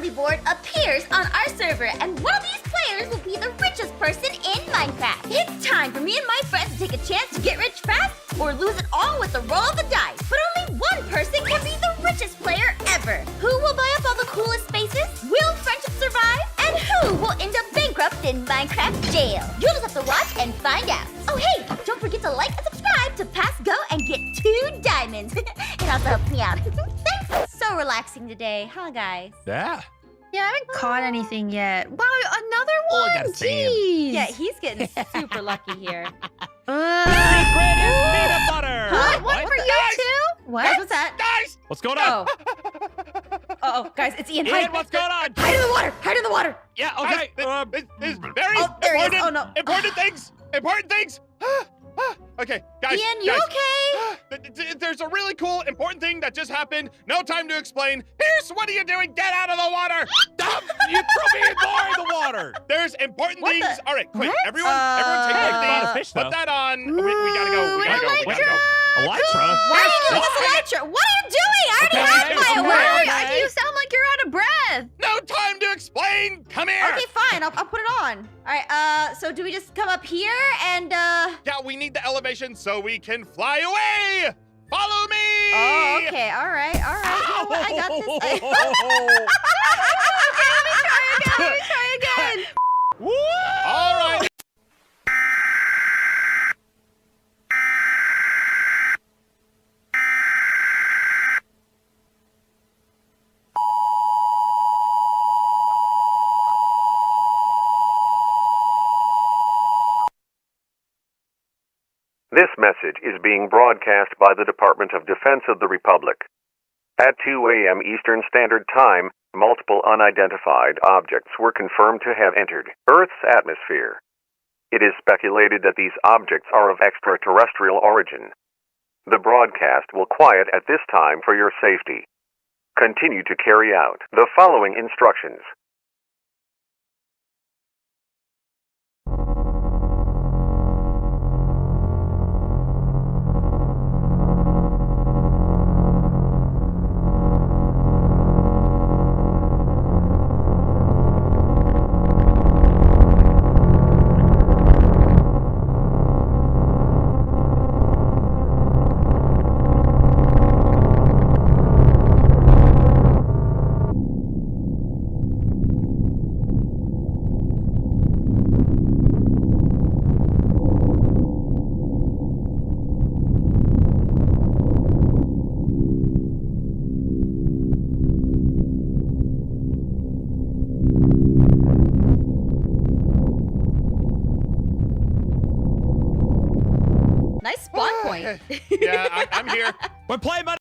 Monopoly board appears on our server, and one of these players will be the richest person in Minecraft. It's time for me and my friends to take a chance to get rich fast or lose it all with a roll of the dice. But only one person can be the richest player ever. Who will buy up all the coolest spaces? Will friendship survive? And who will end up bankrupt in Minecraft jail? You'll just have to watch and find out. Oh, hey, don't forget to like and subscribe to Pass Go and get 2 diamonds. It also helps me out. Thanks. So relaxing today, huh, guys? Yeah. Yeah, I haven't caught anything yet. Wow, another Oh, one. I gotta see him. Jeez. Yeah, he's getting super lucky here. Secret is peanut butter. What? One for you Guys, too? What? Guys, what's that? Guys, what's going on? Oh, guys, it's Ian. Ian, what's going on? Hide in the water! Hide in the water! Yeah, okay. This very Oh, there he is. important, Oh, no. important things. Important things. Okay, guys. Ian, you okay? There's a really cool, important thing that just happened. No time to explain. Pierce, what are you doing? Get out of the water! Stop! You threw me more in the water. There's important What things. the- All right, quick. What? Everyone take Hey, one of caught a these. fish, though. Put that on. We gotta go. We gotta go. We gotta go. Elytra? Why are you doing this, What? Elytra? What are you doing? I already Okay, had okay, my okay. award. Okay. You sound like you're out of breath. No time to explain. Come here. Okay, fine. I'll put it on. All right. So do we just come up here and Yeah, we need the elevation so we can fly away. Follow me. Oh, okay. All right. You know what? I got this. Let me try again. Woo! All right. This message is being broadcast by the Department of Defense of the Republic. At 2 a.m. Eastern Standard Time, multiple unidentified objects were confirmed to have entered Earth's atmosphere. It is speculated that these objects are of extraterrestrial origin. The broadcast will quiet at this time for your safety. Continue to carry out the following instructions. Nice spawn point. Yeah, I'm here. We're playing